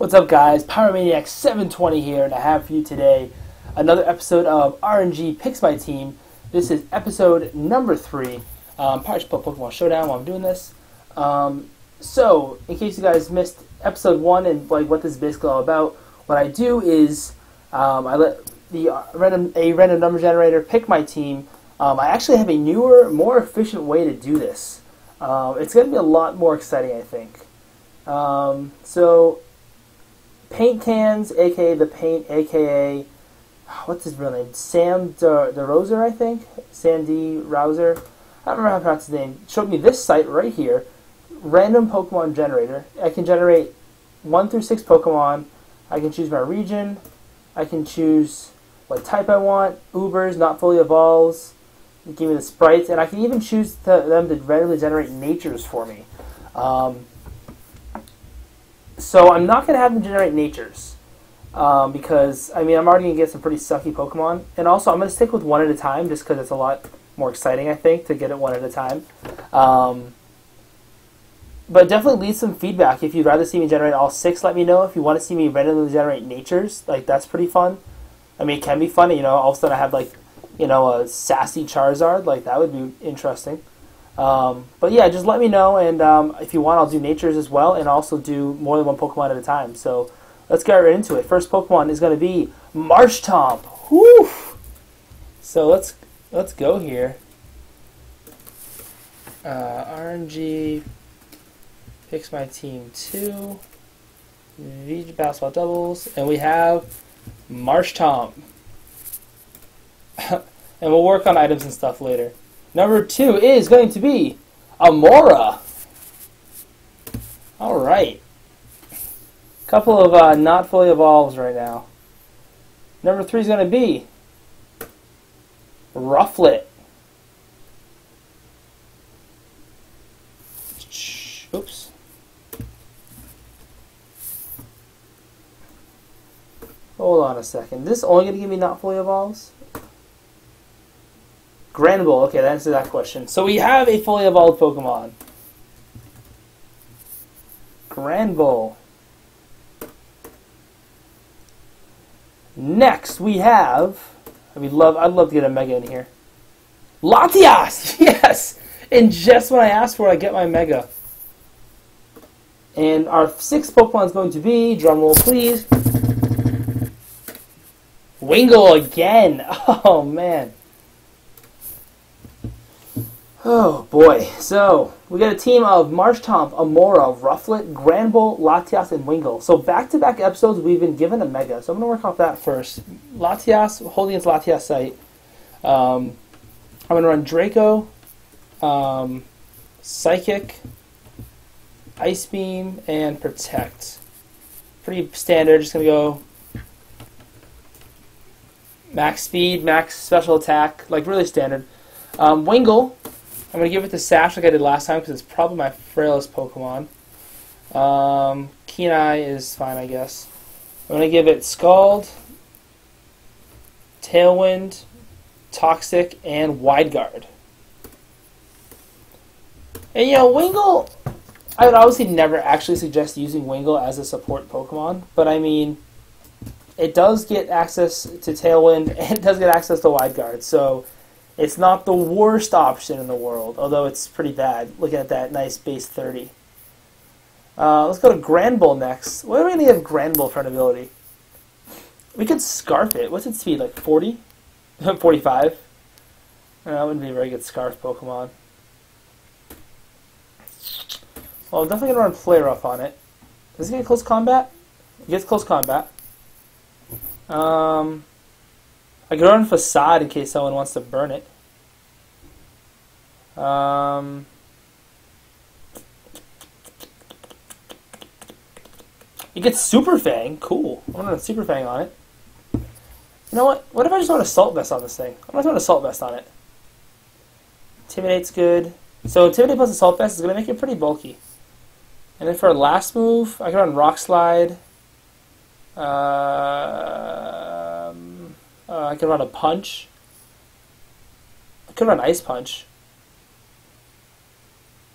What's up, guys? Pyromaniac 720 here, and I have for you today another episode of RNG Picks My Team. This is episode number 3. Probably should put Pokemon Showdown while I'm doing this. So, in case you guys missed episode 1 and what this is basically all about, what I do is I let a random number generator pick my team. I actually have a newer, more efficient way to do this. It's going to be a lot more exciting, I think. So, Paint Cans, aka the Paint, aka what's his real name? Sam DeRoser, I think. Sandy Rouser. I don't remember how to pronounce his name. Showed me this site right here. Random Pokemon generator. I can generate 1 through 6 Pokemon. I can choose my region. I can choose what type I want. Ubers, not fully evolves. Give me the sprites, and I can even choose them to randomly generate natures for me. So I'm not going to have them generate natures because, I'm already going to get some pretty sucky Pokemon. And also, I'm going to stick with one at a time just because it's a lot more exciting, I think, to get it one at a time. But definitely leave some feedback. If you'd rather see me generate all 6, let me know. If you want to see me randomly generate natures, that's pretty fun. It can be fun. All of a sudden I have, a sassy Charizard. That would be interesting. But yeah, just let me know, and if you want, I'll do natures as well, and also do more than one Pokemon at a time. So let's get right into it. First Pokemon is going to be Marshtomp. Woo! So let's go here. RNG picks my team 2. VG Basketball doubles, and we have Marshtomp. And we'll work on items and stuff later. Number 2 is going to be Amora. Alright. Couple of not fully evolves right now. Number 3 is going to be Rufflet. Oops. Hold on a second. This only going to give me not fully evolves? Granbull, okay, that answers that question. So we have a fully evolved Pokemon. Granbull. Next we have, I'd love to get a Mega in here. Latias! Yes! And just when I asked for it, I get my Mega. And our 6th Pokemon is going to be, drumroll please, Wingull again! Oh man. Oh boy, so we got a team of Marshtomp, Amora, Rufflet, Granbull, Latias, and Wingull. So back-to-back episodes, we've been given a Mega. So I'm going to work off that first. Latias, holding its Latias site. I'm going to run Draco, Psychic, Ice Beam, and Protect. Pretty standard, just going to go max speed, max special attack, really standard. Wingull, I'm going to give it the Sash like I did last time because it's probably my frailest Pokemon. Keen Eye is fine, I guess. I'm going to give it Scald, Tailwind, Toxic, and Wide Guard. And Wingull, I would obviously never actually suggest using Wingull as a support Pokemon, but it does get access to Tailwind and it does get access to Wide Guard, so it's not the worst option in the world, although it's pretty bad, looking at that nice base 30. Let's go to Granbull next. What are we going to give Granbull for an ability? We could Scarf it. What's its speed, 40? 45? That wouldn't be a very good Scarf Pokemon. Well, I'm definitely going to run Flare Up on it. Does it get close combat? It gets close combat. I could run Facade in case someone wants to burn it. It gets Super Fang. Cool. I'm going to run Super Fang on it. You know what? What if I just run Assault Vest on this thing? I'm going to run Assault Vest on it. Intimidate's good. So Intimidate plus Assault Vest is going to make it pretty bulky. And then for a last move, I can run Rock Slide. I can run a Punch. I could run Ice Punch.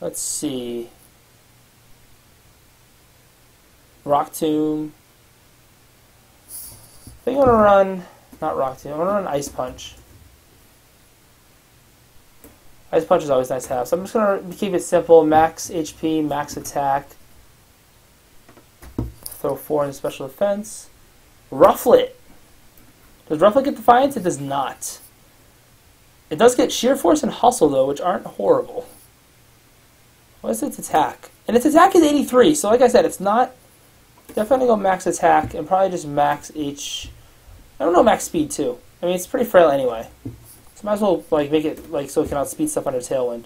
Let's see. Rock Tomb. I think I'm going to run, not Rock Tomb, I'm going to run Ice Punch. Ice Punch is always nice to have. So I'm just going to keep it simple. Max HP, max attack. Throw 4 in special defense. Rufflet. Does Rufflet get Defiance? It does not. It does get Sheer Force and Hustle, though, which aren't horrible. What is its attack? And its attack is 83, so like I said, it's not... Definitely go max attack and probably just max H... I don't know, max speed, too. I mean, it's pretty frail anyway. So might as well like make it like so it can outspeed stuff under Tailwind.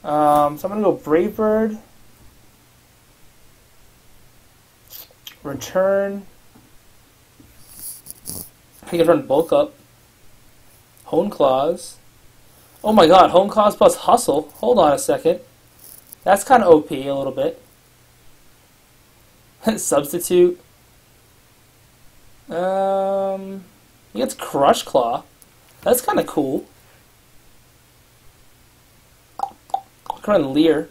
So I'm going to go Brave Bird. Return. I can run Bulk Up. Hone Claws. Oh my god, Hone Claws plus Hustle. Hold on a second. That's kind of OP a little bit. Substitute. He gets Crush Claw. That's kind of cool. I can run Leer.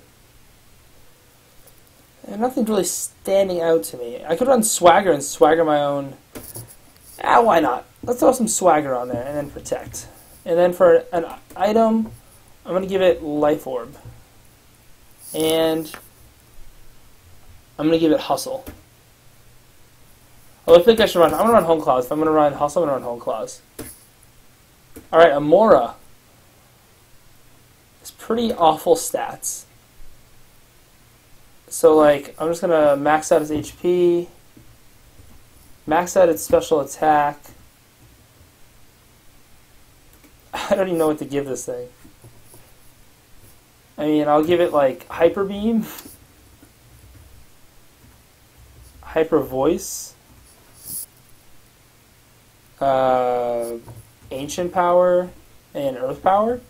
And nothing's really standing out to me. I could run Swagger and Swagger my own. Why not? Let's throw some Swagger on there and then Protect. And then for an item, I'm going to give it Life Orb. And I'm going to give it Hustle. Oh, I think I should run. I'm going to run Home Claws. If I'm going to run Hustle, I'm going to run Home Claws. Alright, Amora. It's pretty awful stats. So, like, I'm just going to max out its HP. Max out its special attack. I don't even know what to give this thing. I mean, I'll give it, like, Hyper Beam. Hyper Voice. Ancient Power. And Earth Power.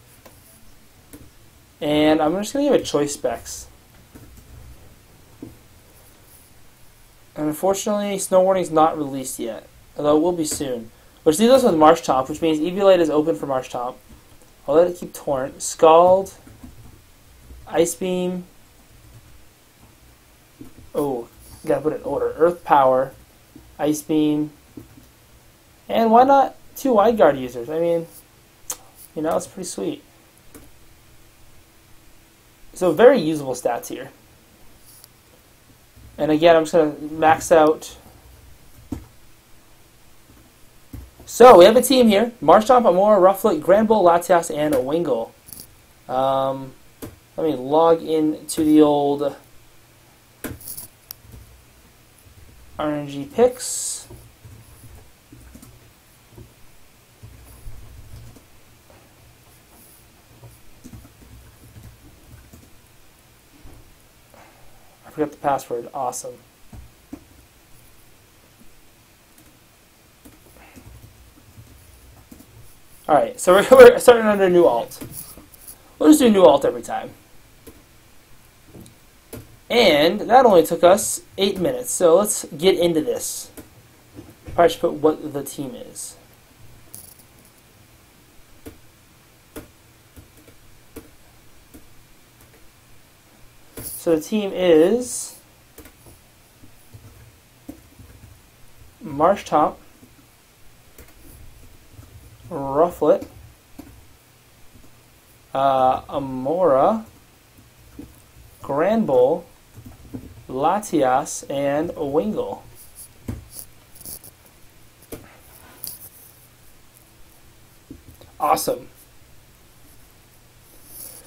And I'm just going to give it Choice Specs. And unfortunately, Snow Warning's not released yet. Although it will be soon. Which leaves us with Marsh Tomp, which means Eviolite is open for Marsh Tomp. I'll let it keep Torrent. Scald. Ice Beam. Oh, gotta put it in order. Earth Power. Ice Beam. And why not 2 Wide Guard users? I mean, you know, it's pretty sweet. So very usable stats here. And again, I'm just going to max out. So, we have a team here. Marshtomp, Amora, Rufflet, Granbull, Latias, and Wingull. Let me log in to the old RNG picks. I forgot the password. Awesome. Alright, so we're starting under new alt. We'll just do new alt every time. And that only took us 8 minutes, so let's get into this. Probably should put what the team is. So the team is Marshtomp, Rufflet, Amora, Granbull, Latias, and Wingull. Awesome.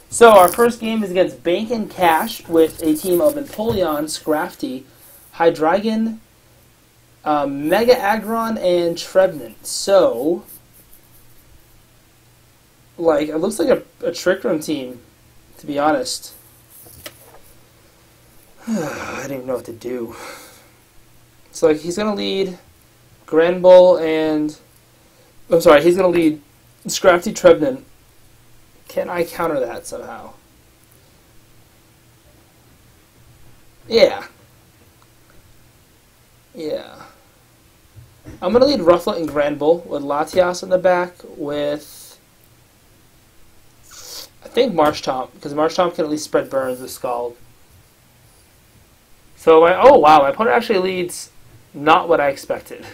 So our first game is against Bank and Cash with a team of Empoleon, Scrafty, Hydreigon, Mega Aggron, and Trevenant. So, like, it looks like a Trick Room team, to be honest. I don't even know what to do. So, like, he's going to lead Granbull and... I'm sorry, he's going to lead Scrafty, Trevenant. Can I counter that somehow? Yeah. Yeah. I'm going to lead Rufflet and Granbull with Latias in the back with, I think, Marshtomp, because Marshtomp can at least spread burns with Scald. So oh wow, my opponent actually leads not what I expected.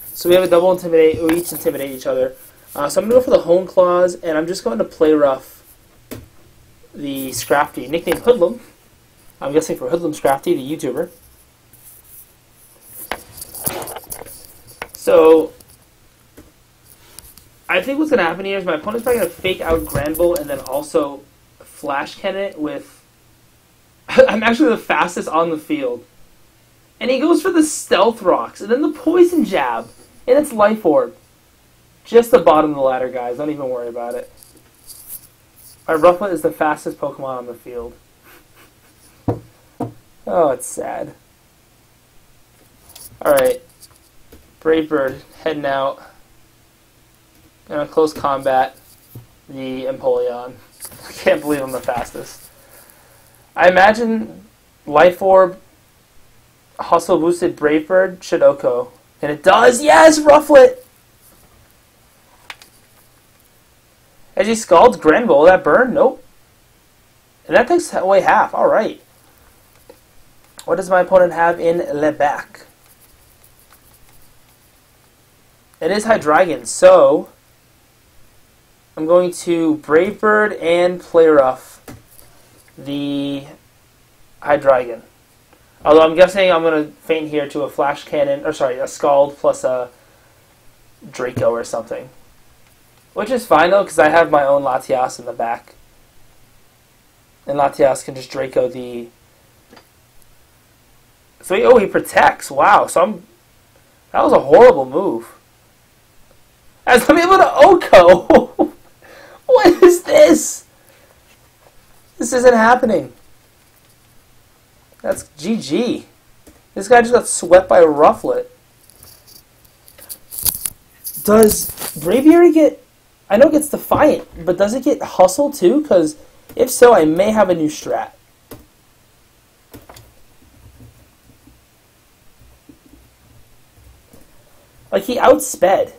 So we have a double intimidate, we each intimidate each other. So I'm going to go for the Hone Claws, and I'm just going to play rough the Scrafty, nicknamed Hoodlum. I'm guessing for Hoodlum Scrafty, the YouTuber. So I think what's going to happen here is my opponent's probably going to fake out Granbull and then also Flash Cannon it with... I'm actually the fastest on the field. And he goes for the Stealth Rocks, and then the Poison Jab, and it's Life Orb. Just the bottom of the ladder, guys. Don't even worry about it. My Rufflet is the fastest Pokemon on the field. Oh, it's sad. Alright. Brave Bird heading out. In a close combat, the Empoleon. I can't believe I'm the fastest. I imagine Life Orb, Hustle Boosted Brave Bird should OHKO. And it does! Yes! Rufflet! As he scalds Granbull, will that burn? Nope. And that takes away half. Alright. What does my opponent have in Le Bac? It is Hydreigon, so I'm going to Brave Bird and Play Rough the Hydreigon. Although I'm guessing I'm going to feint here to a Flash Cannon, or sorry, a Scald plus a Draco or something. Which is fine, though, because I have my own Latias in the back. And Latias can just Draco the... So he protects. Wow, so that was a horrible move. As I'm able to OHKO! What is this? This isn't happening. That's GG. This guy just got swept by a Rufflet. Does Braviary get... I know it gets Defiant, but does it get Hustle too? Because if so, I may have a new strat. Like, he outsped.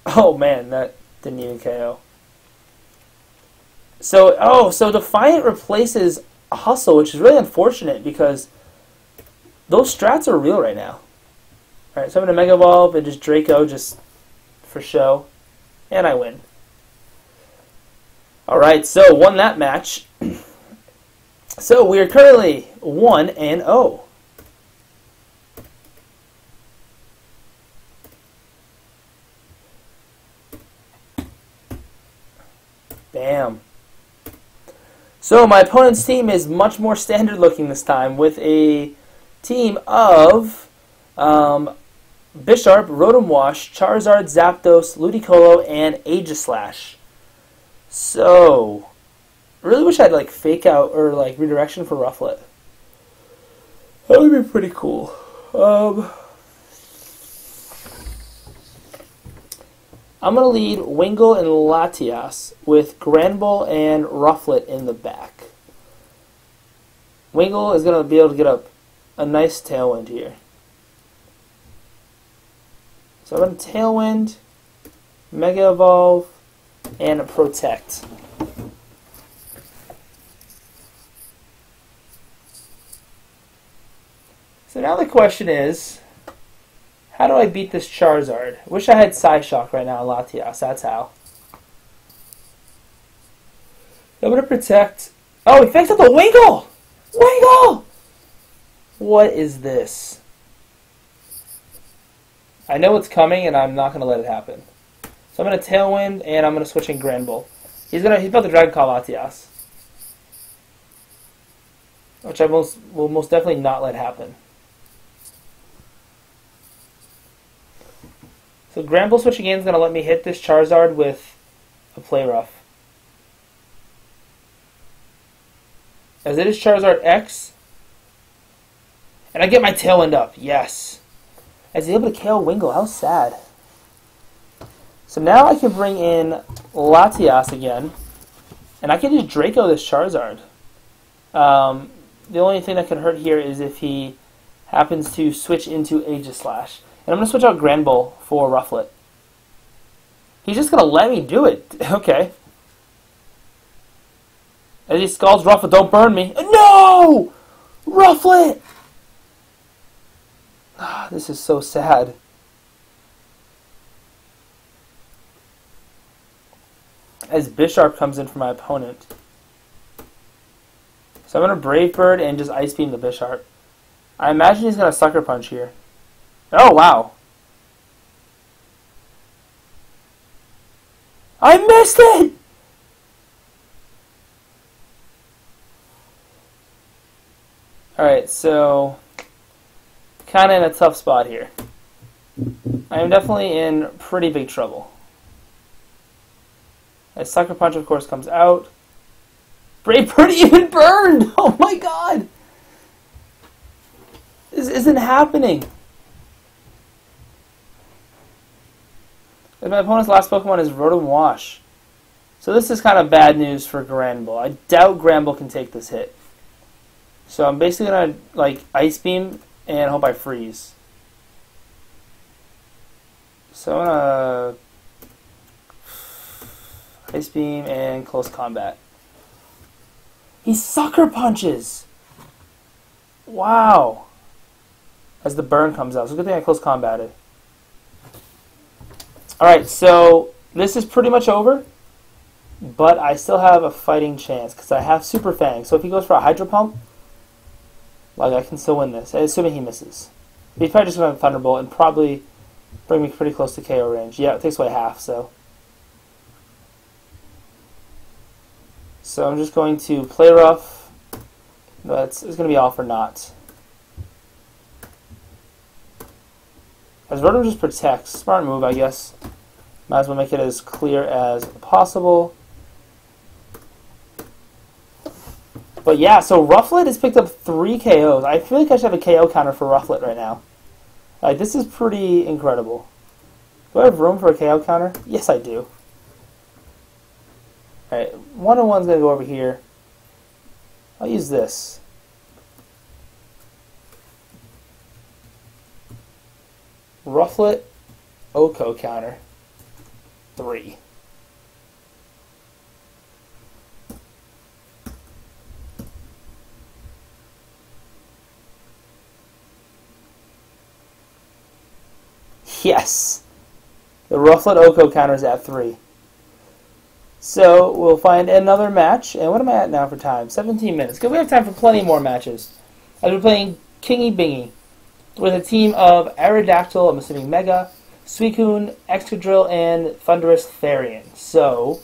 Oh man, that didn't even KO. So Defiant replaces Hustle, which is really unfortunate because those strats are real right now. Alright, so I'm going to Mega Evolve and just Draco just for show. And I win. Alright, so won that match. So we are currently 1-0. Bam. So my opponent's team is much more standard looking this time with a team of Bisharp, Rotom Wash, Charizard, Zapdos, Ludicolo, and Aegislash. So, really wish I had like Fake Out or like Redirection for Rufflet. That would be pretty cool. I'm going to lead Wingull and Latias with Granbull and Rufflet in the back. Wingull is going to be able to get up a nice Tailwind here. So I'm going to Tailwind, Mega Evolve, and Protect. So now the question is, how do I beat this Charizard? Wish I had Psyshock right now in Latias, that's how. I'm going to Protect. Oh, he faked out the Wingull! Wingull! What is this? I know it's coming and I'm not going to let it happen. So I'm going to Tailwind and I'm going to switch in Granbull. He's about to Dragon Call Latias. Which I will most definitely not let happen. So Granbull switching in is going to let me hit this Charizard with a Play Rough. As it is Charizard X. And I get my Tailwind up. Yes. As he's able to KO Wingull. How sad. So now I can bring in Latias again. And I can just Draco this Charizard. The only thing that could hurt here is if he happens to switch into Aegislash. And I'm going to switch out Granbull for Rufflet. He's just going to let me do it. Okay. As he scalds Rufflet, don't burn me. No! Rufflet! Ah, this is so sad. As Bisharp comes in for my opponent. So I'm going to Brave Bird and just Ice Beam the Bisharp. I imagine he's going to Sucker Punch here. Oh, wow. I missed it! Alright, so kind of in a tough spot here. I am definitely in pretty big trouble. As Sucker Punch, of course, comes out. Brave Bird even burned! Oh my god! This isn't happening. And my opponent's last Pokemon is Rotom Wash. So this is kind of bad news for Granbull. I doubt Granbull can take this hit. So I'm basically going to like Ice Beam and hope I freeze. So I'm going to Ice Beam and Close Combat. He Sucker Punches! Wow! As the burn comes out. So good thing I Close Combated. Alright, so this is pretty much over. But I still have a fighting chance because I have Super Fang. So if he goes for a Hydro Pump, like, I can still win this, assuming he misses. He's probably just going to have Thunderbolt and probably bring me pretty close to KO range. Yeah, it takes away half, so. So I'm just going to play rough. But it's going to be all for naught. As Rotom just protects, smart move, I guess. Might as well make it as clear as possible. But yeah, so Rufflet has picked up 3 KOs. I feel like I should have a KO counter for Rufflet right now. Like, this is pretty incredible. Do I have room for a KO counter? Yes, I do. Alright, 1-on-1's going to go over here. I'll use this. Rufflet, Oko counter. 3. Yes! The Rufflet Oko counter is at 3. So we'll find another match. And what am I at now for time? 17 minutes. Because we have time for plenty more matches. I've been playing Kingy Bingy with a team of Aerodactyl, I'm assuming Mega, Suicune, Excadrill, and Thunderous Therian. So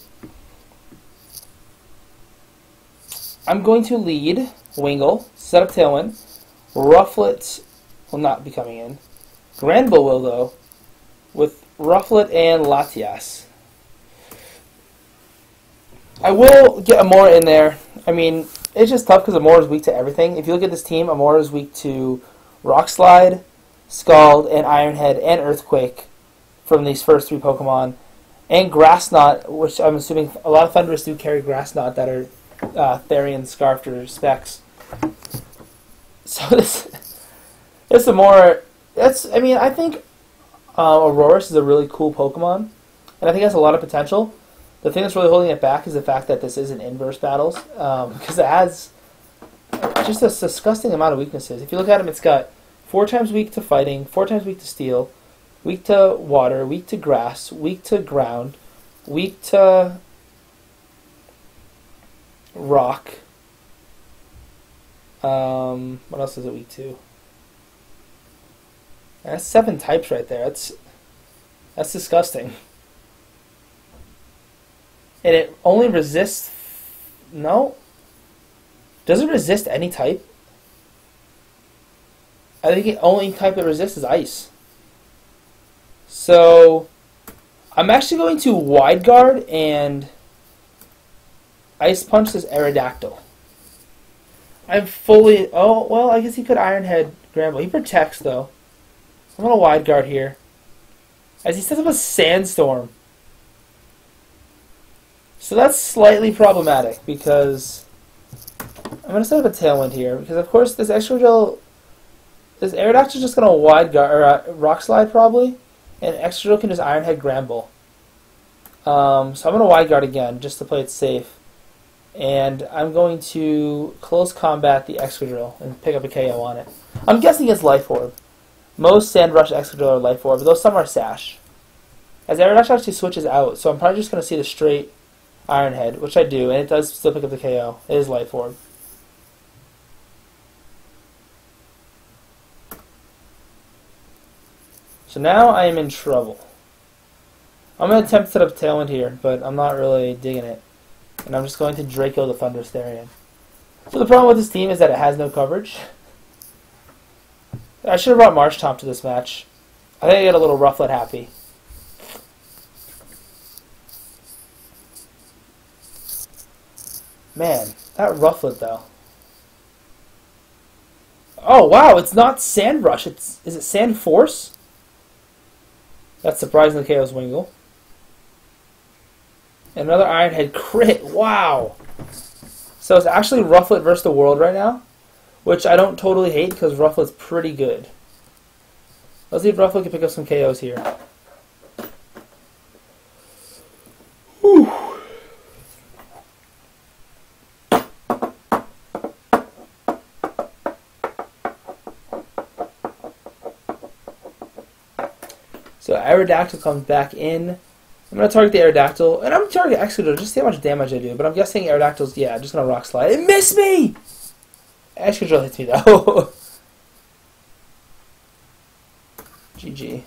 I'm going to lead Wingull, set up Tailwind. Rufflet will not be coming in. Granbull will, though, with Rufflet and Latias. I will get Amora in there. I mean, it's just tough because Amora is weak to everything. If you look at this team, Amora is weak to Rock Slide, Scald, and Iron Head, and Earthquake from these first 3 Pokemon. And Grass Knot, which I'm assuming a lot of Thundurus do carry Grass Knot that are Therian, Scarfed, or Specs. So this Amora, I mean, I think Aurorus is a really cool Pokemon, and I think it has a lot of potential. The thing that's really holding it back is the fact that this isn't inverse battles, because it has just a disgusting amount of weaknesses. If you look at him, it's got 4 times weak to fighting, 4 times weak to steel, weak to water, weak to grass, weak to ground, weak to rock. What else is it weak to? That's 7 types right there. That's disgusting. And it only resists... No? Does it resist any type? I think the only type it resists is ice. So I'm actually going to Wide Guard and Ice Punch this Aerodactyl. I'm fully... Oh, well, I guess he could Iron Head Granbull. He protects, though. I'm going to Wide Guard here. As he sets up a Sandstorm. So that's slightly problematic because I'm going to set up a Tailwind here because, of course, this Excadrill, this Aerodactyl is just going to Wide Guard, or Rock Slide probably, and Excadrill can just Iron Head Granbull. So I'm going to Wide Guard again just to play it safe. And I'm going to close combat the Excadrill and pick up a KO on it. I'm guessing it's Life Orb. Most Sand Rush Excadrill are Life Orb, though some are Sash. As Aerodactyl actually switches out, so I'm probably just going to see the straight Iron Head, which I do, and it does still pick up the KO. It is Life Orb. So now I am in trouble. I'm going to attempt to set up Tailwind here, but I'm not really digging it. And I'm just going to Draco the Thunderous Therian. So the problem with this team is that it has no coverage. I should have brought Marshtomp to this match. I think I get a little Rufflet happy. Man, that Rufflet though. Oh wow, it's not Sand Rush. Is it Sand Force? That's surprisingly KO's Wingull. And another Iron Head crit. Wow. So it's actually Rufflet versus the world right now, which I don't totally hate because Rufflet's pretty good. Let's see if Rufflet can pick up some KOs here. Whew. So Aerodactyl comes back in. I'm going to target the Aerodactyl, and I'm going to target Excadrill just to see how much damage I do. But I'm guessing Aerodactyl's, yeah, just going to Rock Slide. It missed me! Excadrill hits me, though. GG.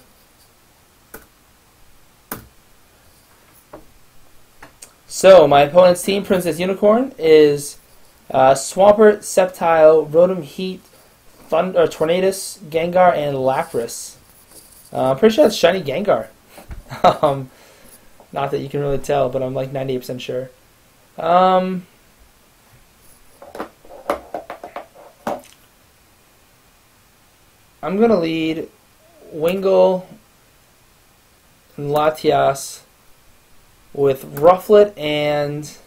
So, my opponent's team, Princess Unicorn, is Swampert, Sceptile, Rotom Heat, Tornadus, Gengar, and Lapras. I'm pretty sure that's Shiny Gengar. Not that you can really tell, but I'm like 98% sure. I'm going to lead Wingull and Latias with Rufflet and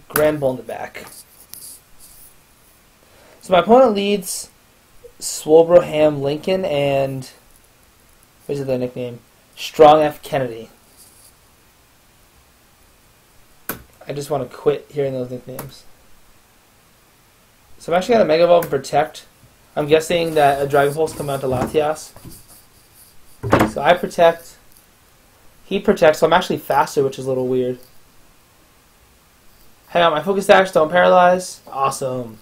Granbull in the back. So my opponent leads Swolbroham Lincoln and what is their nickname? Strong F Kennedy. I just want to quit hearing those nicknames. So I'm actually going to Mega Evolve and Protect. I'm guessing that a Dragon Pulse come out to Latias. So I Protect. He protects, so I'm actually faster, which is a little weird. Hang on, my Focus Dash, don't paralyze. Awesome.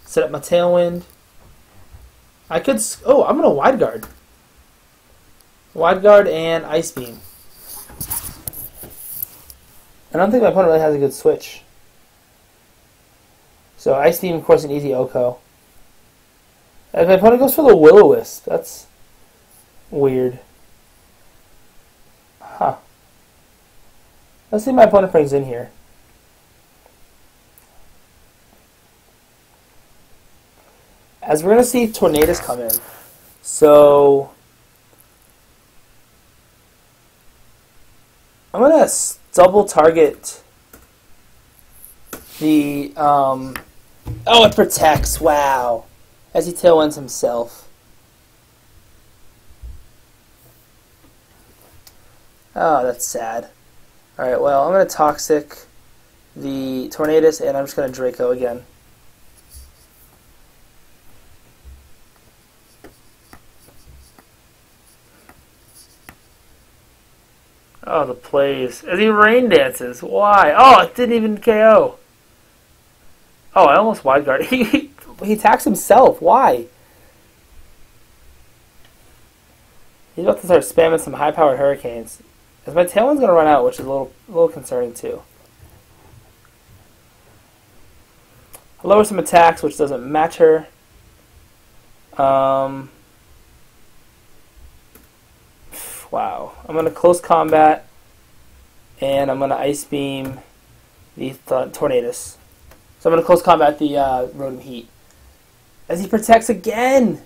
Set up my Tailwind. I could... Oh, I'm going to Wide Guard. Wide Guard and Ice Beam. I don't think my opponent really has a good switch. So Ice Beam, of course, an easy OHKO. And my opponent goes for the Will-O-Wisp. That's weird. Huh. Let's see what my opponent brings in here. As we're going to see Tornadus come in. So I'm going to double target the... Oh, it protects. Wow. As he Tailwinds himself. Oh, that's sad. Alright, well, I'm going to Toxic the Tornadus, and I'm just going to Draco again. Oh, the plays. As he rain dances. Why? Oh, it didn't even KO. Oh, I almost Wide Guard. He attacks himself. Why? He's about to start spamming some high-powered Hurricanes. As my Tailwind's going to run out, which is a little concerning too. I'll lower some attacks, which doesn't match her. Wow. I'm going to Close Combat, and I'm going to Ice Beam the Tornadus. So I'm going to Close Combat the Rotom Heat. As he protects again!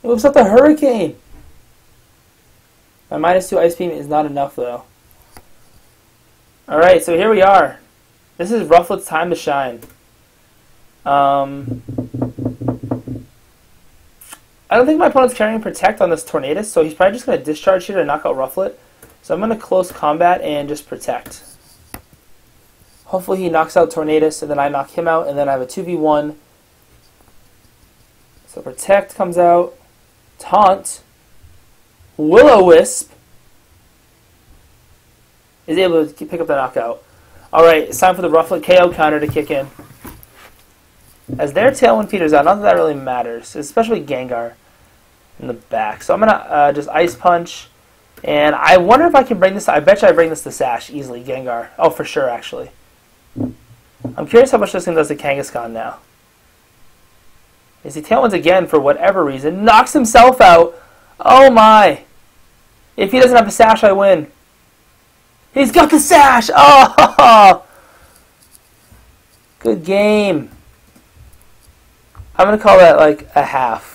It moves up the Hurricane! My -2 Ice Beam is not enough, though. Alright, so here we are. This is Rufflet's time to shine. I I don't think my opponent's carrying Protect on this Tornadus, so he's probably just going to discharge here to knock out Rufflet. So I'm going to close combat and just Protect. Hopefully he knocks out Tornadus, and then I knock him out, and then I have a 2v1. So Protect comes out. Taunt. Will-O-Wisp is able to pick up the knockout. Alright, it's time for the Rufflet KO counter to kick in. As their Tailwind peters out, not that really matters, especially Gengar in the back. So I'm going to just Ice Punch, and I wonder if I can bring this, I bet you I bring this to Sash easily, Gengar. Oh, for sure, actually. I'm curious how much this thing does to Kangaskhan now. As he Tailwinds again for whatever reason, knocks himself out. Oh my! If he doesn't have a Sash, I win. He's got the Sash! Oh! Good game. I'm going to call that like a half.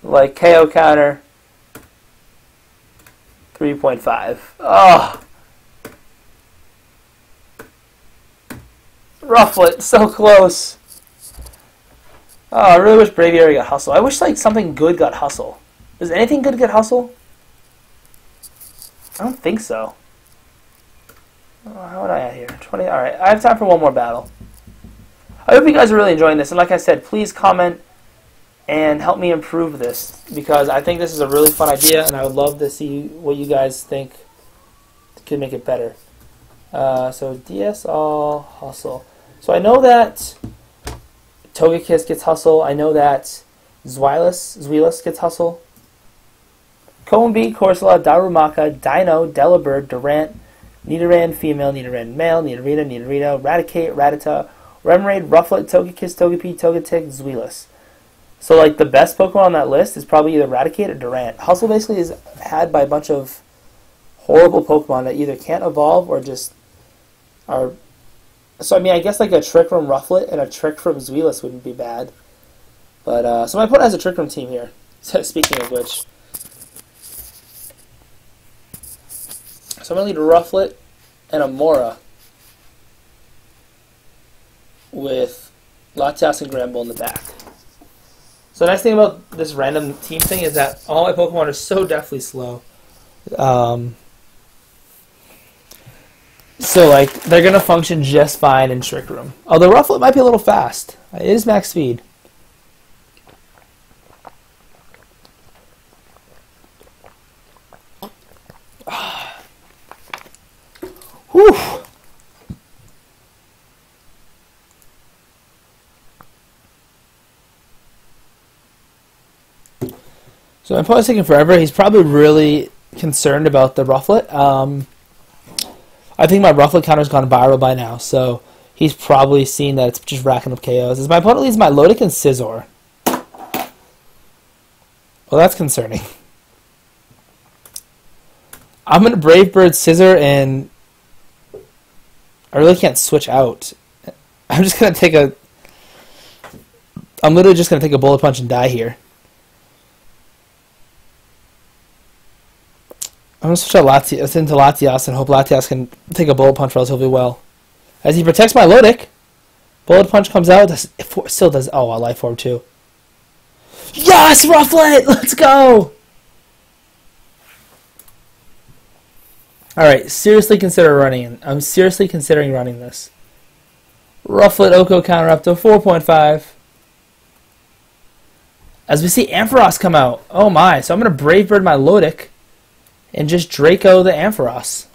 Like KO counter 3.5. Oh! Rufflet, so close. Oh, I really wish Braviary got Hustle. I wish like something good got Hustle. Does anything good get Hustle? I don't think so. Oh, how would I at here? 20. All right, I have time for one more battle. I hope you guys are really enjoying this, and like I said, please comment and help me improve this, because I think this is a really fun idea, and I would love to see what you guys think could make it better. So DS all Hustle. So I know that Togekiss gets Hustle. I know that Zweilous gets Hustle. Combee, Corsola, Darumaka, Dino, Delibird, Durant, Nidoran female, Nidoran male, Nidorina, Nidorino, Raticate, Rattata, Remoraid, Rufflet, Togekiss, Togepi, Togetic, Zweilous. So like the best Pokemon on that list is probably either Raticate or Durant. Hustle basically is had by a bunch of horrible Pokemon that either can't evolve or just are... So I mean, I guess like a Trick from Rufflet and a Trick from Zweilous wouldn't be bad. But so my opponent has a Trick Room team here. So speaking of which, so I'm gonna lead Rufflet and Amora with Latias and Granbull in the back. So the nice thing about this random team thing is that all my Pokemon are so deathly slow. So like they're gonna function just fine in Trick Room. Although Rufflet might be a little fast. It is max speed. Whew. So my opponent's taking forever. He's probably really concerned about the Rufflet. I think my Rufflet counter's gone viral by now, so he's probably seen that it's just racking up KOs. As my opponent leads my Milotic and Scizor. Well, that's concerning. I'm going to Brave Bird Scizor, and I really can't switch out. I'm just going to take a... I'm literally just going to take a Bullet Punch and die here. I'm going to switch out Latias into Latias and hope Latias can take a Bullet Punch relatively well. As he protects my Milotic, Bullet Punch comes out, still does... Oh, a Life Orb too. Yes, Rufflet! Let's go! Alright, seriously consider running. I'm seriously considering running this. Rufflet Oko counter up to 4.5. As we see Ampharos come out. Oh my, so I'm going to Brave Bird my Milotic and just Draco the Ampharos.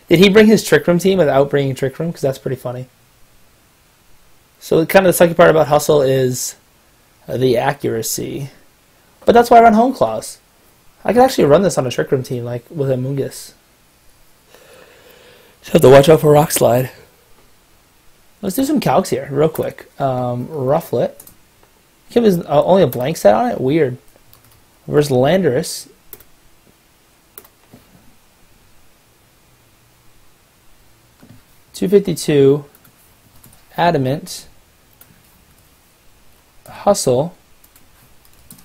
Did he bring his Trick Room team without bringing Trick Room? Because that's pretty funny. So kind of the second part about Hustle is the accuracy. But that's why I run Home Claws. I could actually run this on a Trick Room team, like with a Mungus. Just have to watch out for Rock Slide. Let's do some calcs here, real quick. Rufflet. There's only a blank set on it? Weird. Versus Landorus. $252. Adamant. Hustle.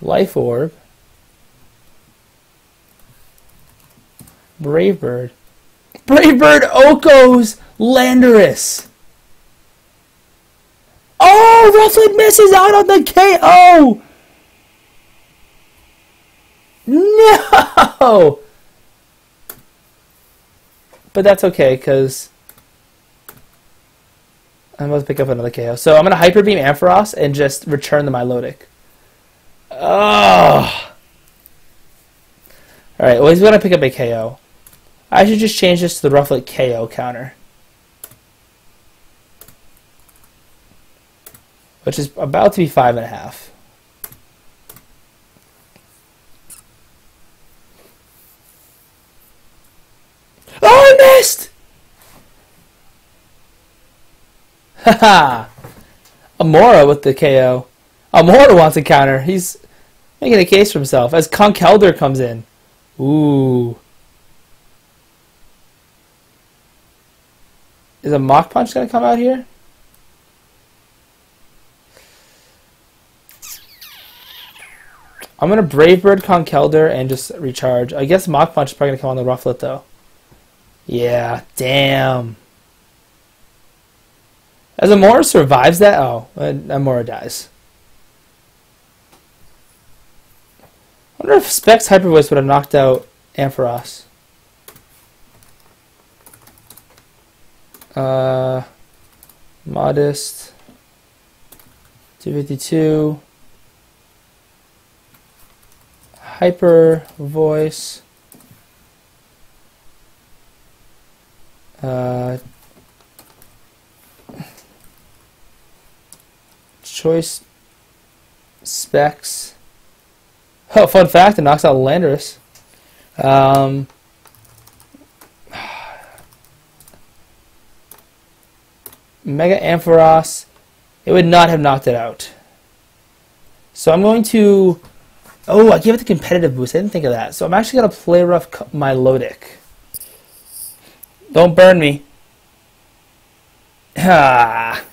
Life Orb. Brave Bird. Brave Bird Oko's Landorus. Oh, Rufflet misses out on the KO. No! But that's okay, because I'm about to pick up another KO. So I'm going to Hyper Beam Ampharos and just return the Milotic. Oh! Alright, well, he's going to pick up a KO. I should just change this to the Rufflet KO counter. Which is about to be 5.5. Oh, I missed! Haha! Amora with the KO. Amora wants a counter. He's making a case for himself as Conkeldurr comes in. Ooh. Is a Mach Punch going to come out here? I'm going to Brave Bird Conkeldurr and just recharge. I guess Mach Punch is probably going to come on the Rufflet, though. Yeah, damn. As Amora survives that, oh, Amora dies. I wonder if Specs Hyper Voice would have knocked out Ampharos. Modest. 252. Hyper Voice. Choice Specs. Oh, fun fact, it knocks out Landorus. Mega Ampharos. It would not have knocked it out. So I'm going to... Oh, I gave it the competitive boost. I didn't think of that. So I'm actually going to play rough Milotic. Don't burn me. Ah.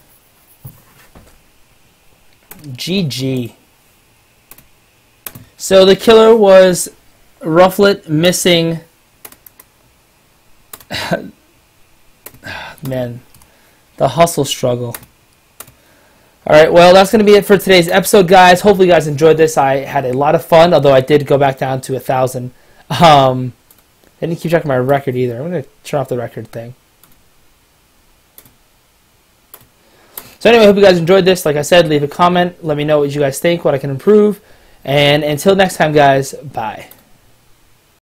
GG. So the killer was Rufflet missing. Man, the hustle struggle. Alright, well, that's going to be it for today's episode, guys. Hopefully you guys enjoyed this. I had a lot of fun, although I did go back down to 1,000. I didn't keep track of my record either. I'm going to turn off the record thing. So anyway, I hope you guys enjoyed this. Like I said, leave a comment. Let me know what you guys think, what I can improve. And until next time, guys, bye.